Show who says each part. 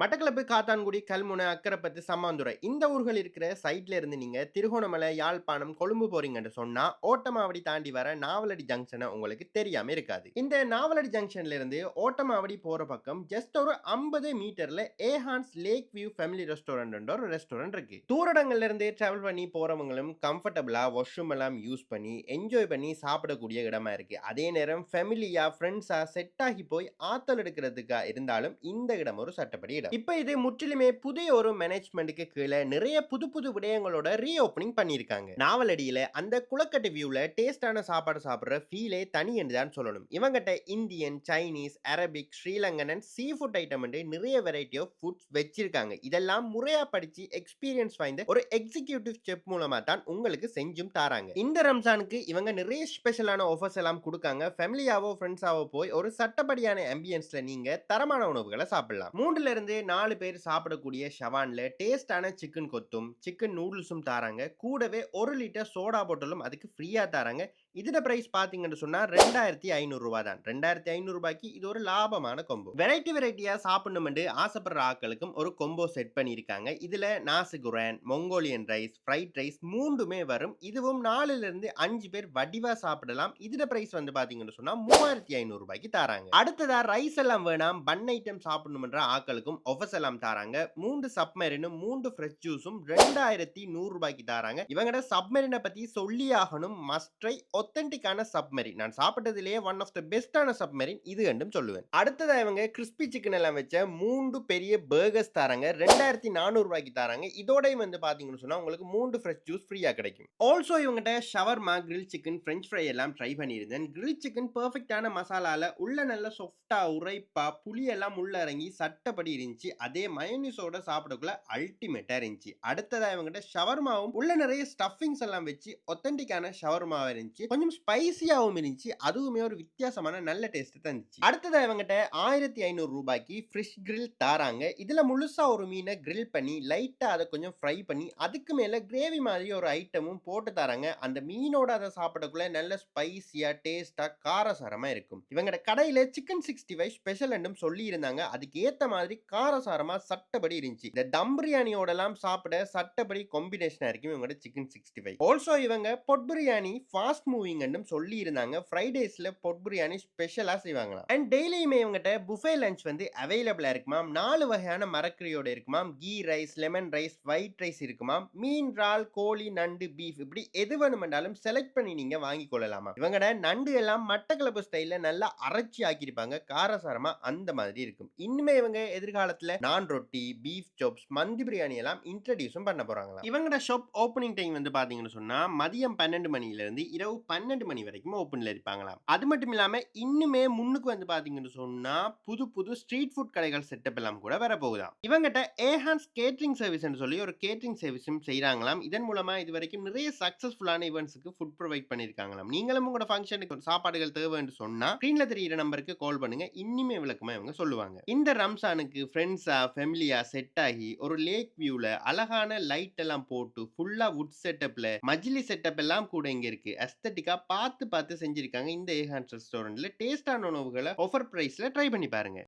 Speaker 1: மட்டக்களப்பு, காத்தான்குடி, கல்முனை, அக்கரைப்பத்து, சம்மாந்துறை இந்த ஊர்கள் இருக்கிற சைட்ல இருந்து நீங்க திருகோணமலை, யாழ்ப்பாணம், கொழும்பு போறீங்கன்னு சொன்னா, ஓட்டமாவடி தாண்டி வர நாவலடி ஜங்ஷன உங்களுக்கு தெரியாம இருக்காது. இந்த நாவலடி ஜங்ஷன்ல இருந்து ஓட்டமாவடி போற பக்கம் ஜஸ்ட் ஒரு 50 மீட்டர்ல ஏஹான்ஸ் லேக் வியூ ஃபேமிலி ரெஸ்டாரண்ட் ஒரு ரெஸ்டாரண்ட் இருக்கு. தூரடங்கள்ல இருந்து டிராவல் பண்ணி போறவங்களும் கம்ஃபர்டபுளா வாஷ்ரூம் எல்லாம் யூஸ் பண்ணி என்ஜாய் பண்ணி சாப்பிடக்கூடிய இடமா இருக்கு. அதே நேரம் ஃபேமிலியா, ஃப்ரெண்ட்ஸா செட் ஆகி போய் ஆத்தல் எடுக்கிறதுக்கா இருந்தாலும் இந்த இடம் ஒரு சட்டப்படி இடம். இப்ப இது முற்றிலுமே புதிய ஒரு மேனேஜ்மெண்ட்டுக்கு கீழே நிறைய புது புது விடயங்களோட ரீ ஓப்பனிங் பண்ணியிருக்காங்க. நாவலடியில அந்த குளக்கட்டு வியூல டேஸ்டான சாப்பாடு சாப்பிடுற ஃபீலே தனி என்று தான் சொல்லணும். இவங்கிட்ட Indian, Chinese, Arabic, Sri Lankan and sea food item நிறைய வெரைட்டி ஆஃப் ஃபுட்ஸ் வச்சிருக்காங்க. இதெல்லாம் முறையா படிச்சு எக்ஸ்பீரியன்ஸ் வாய்ந்த ஒரு எக்ஸிகியூட்டிவ் செஃப் மூலமா தான் உங்களுக்கு செஞ்சும் தாராங்க. இந்த ரம்ஜானுக்கு இவங்க நிறைய ஸ்பெஷலான ஆஃபர்ஸ் எல்லாம் கொடுக்காங்க. ஃபேமிலியாவோ ஃப்ரெண்ட்ஸாவோ போய் ஒரு சட்டப்படியான ஆம்பியன்ஸ்ல நீங்க தரமான உணவுகளை சாப்பிடலாம். 3ல இருந்து 4 பேர் சாப்பிடக்கூடிய ஷவான்ல டேஸ்டான சிக்கன் கொத்தும் சிக்கன் நூடுல்ஸும் தாராங்க. கூடவே 1 லிட்டர் சோடா பாட்டிலும் அதுக்கு ஃப்ரீயா தாராங்க. இதோட பிரைஸ் பாத்தீங்கன்னு சொன்னா 2500 ரூபாய் தான். 2500 ரூபாய்க்கு இது ஒரு லாபமான கொம்போ. வெரைட்டியா சாப்பிடணும்னு ஆசைப்படுற ஆட்களுக்கும் ஒரு கொம்போ செட் பண்ணியிருக்காங்க. இதுல நாசிகுரான், மொங்கோலியன் ரைஸ், ஃப்ரைட் ரைஸ் மூன்றுமே வரும். இதுவும் 4ல இருந்து 5 பேர் வடிவா சாப்பிடலாம். இதோட பிரைஸ் வந்து பாத்தீங்கன்னு சொன்னா 3500 ரூபாய்க்கு தாராங்க. அடுத்ததா ரைஸ் எல்லாம் வேணாம், பன் ஐட்டம் சாப்பிடணும்ன்ற ஆட்களுக்கும் ஆஃபர்ஸ் எல்லாம் தாராங்க. 3 சப்மரினும் 3 ஃப்ரெஷ் ஜூஸும் 2100 ரூபாய்க்கு தாராங்க. இவங்கட சப்மரினை பத்தி சொல்லி ஆகணும். மஸ்ட் ட்ரை ஒத்தென்டிக்கான சப்மரின். நான் சாப்பிட்டதிலேயே ஒன் ஆஃப் த பெஸ்டான சப்மரின் இது என்றும் சொல்லுவேன். அடுத்ததா இவங்க கிறிஸ்பி சிக்கன் எல்லாம் வச்ச 3 பெரிய பர்கர்ஸ் தாராங்க. 2400 ரூபாய்க்கு தாராங்க. இதோடய வந்து பாத்தீங்கன்னு சொன்னா உங்களுக்கு 3 ஃப்ரெஷ் ஜூஸ் ஃப்ரீயா கிடைக்கும். ஆல்சோ இவங்ககிட்ட shawarma, grill chicken, French fry எல்லாம் ட்ரை பண்ணியிருந்தேன். கிரில் சிக்கன் பெர்ஃபெக்டான மசாலால உள்ள நல்ல சாஃப்டா உரைப்பா புளி எல்லாம் உள்ள இறங்கி சட்டப்படி இருந்துச்சு. அதே மயோனிஸோட சாப்பிடக்குள்ள அல்டிமேட்டா இருந்துச்சு. அடுத்ததா இவங்ககிட்ட ஷவர்மாவும் உள்ள நிறைய ஸ்டஃபிங்ஸ் எல்லாம் வச்சு ஒத்தென்டிக்கான ஷவர்மாவா இருந்துச்சு. கொஞ்சம் ஸ்பைசியாவும் இருந்துச்சு. அதுவுமே ஒரு வித்தியாசமான நல்ல டேஸ்ட் தந்துச்சு. அடுத்ததா இவங்ககிட்ட 1500 ரூபாய்க்கு ஃபிஷ் கிரில் தாராங்க. இதுல முழுசா ஒரு மீனை கிரில் பண்ணி லைட்டா அதை கொஞ்சம் ஃப்ரை பண்ணி அதுக்கு மேல கிரேவி மாதிரி ஒரு ஐட்டமும் போட்டு தராங்க. அந்த மீனோட அதை சாப்பிடக்குள்ள நல்ல ஸ்பைசியா டேஸ்டா காரசாரமா இருக்கும். இவங்கட கடையில சிக்கன் 65 ஸ்பெஷல் என்றும் சொல்லி இருந்தாங்க. அதுக்கு ஏத்த மாதிரி காரசாரமா சட்டப்படி இருந்துச்சு. இந்த தம் பிரியாணியோட எல்லாம் சாப்பிட சட்டப்படி காம்பினேஷனா இருக்கும் இவங்கட சிக்கன் 65. ஆல்சோ இவங்க பொட் பிரியாணி ஃபாஸ்ட் மூவிங் என்றும் சொல்லி இருந்தாங்க. ஃப்ரைடேஸ்ல பொட் பிரியாணி ஸ்பெஷலா செய்வாங்களாம். அண்ட் டெய்லியுமே இவங்ககிட்ட புஃபே லஞ்ச் வந்து அவைலபிளா இருக்குமாம். 4 வகையான மரக்கறியோட இருக்குமாம். Ghee rice, lemon rice, white rice இருக்குமாம். மீன், இறால், கோழி, நண்டு, பீஃப் இப்படி எது வேணுமென்றாலும் செலக்ட் பண்ணி நீங்க வாங்கிக் கொள்ளலாமா. இவங்கட நண்டு எல்லாம் மட்டக்களப்பு ஸ்டைல்ல நல்லா அரைச்சி ஆக்கியிருப்பாங்க. காரசாரமா அந்த மாதிரி இருக்கும். இன்னுமே இவங்க எதிர்காலத்துல நான் ரொட்டி, பீஃப் சாப்ஸ், மந்தி பிரியாணி எல்லாம் இன்ட்ரோடியூஸும் பண்ண போறாங்களா. இவங்கட ஷாப் ஓப்பனிங் டைம் வந்து பாத்தீங்கன்னு சொன்னா மதியம் 12 மணில இருந்து இரவு 12 மணி வரைக்கும் ஓப்பன்ல இருப்பாங்களாம். அது மட்டும் இல்லாம இன்னுமே முன்னுக்கு வந்து பாத்தீங்கன்னு சொன்னா புது புது ஸ்ட்ரீட் ஃபுட் கடைகள் செட்டப் எல்லாம் கூட வர போகுதாம். இவங்ககிட்ட ஏஹான்ஸ் கேட்டரிங் சர்வீஸ் சொல்லி ஒரு கேட்டரிங் சர்வீஸும் செய்றாங்களாம். இதன் மூலமா இது வரைக்கும் நிறைய சக்சஸ்ஃபுல்லான ஈவென்ட்ஸ்க்கு ஃபுட் ப்ரொவைட் பண்ணிருக்காங்களாம். நீங்களும் உங்களோட ஃபங்க்ஷனுக்கு சாப்பாடுகள் தேவைன்னு சொன்னா ஸ்கிரீன்ல தெரியிற நம்பருக்கு கால் பண்ணுங்க. இன்னுமே விளக்கமா இவங்க சொல்லுவாங்க. இந்த ரம்சானுக்கு ஃப்ரெண்ட்ஸா ஃபேமிலியா செட் ஆகி ஒரு லேக் வியூல அழகான லைட் எல்லாம் போட்டு ஃபுல்லா வுட் செட்டப்ல மஜ்லி செட்டப் எல்லாம் கூட இங்க இருக்கு. அஸ்தட்டிக்கா பார்த்து பார்த்து செஞ்சிருக்காங்க. இந்த ஏஹான்ஸ் ரெஸ்டாரண்ட்ல டேஸ்டான உணவுகளை ஆஃபர் பிரைஸ்ல ட்ரை பண்ணி பாருங்க.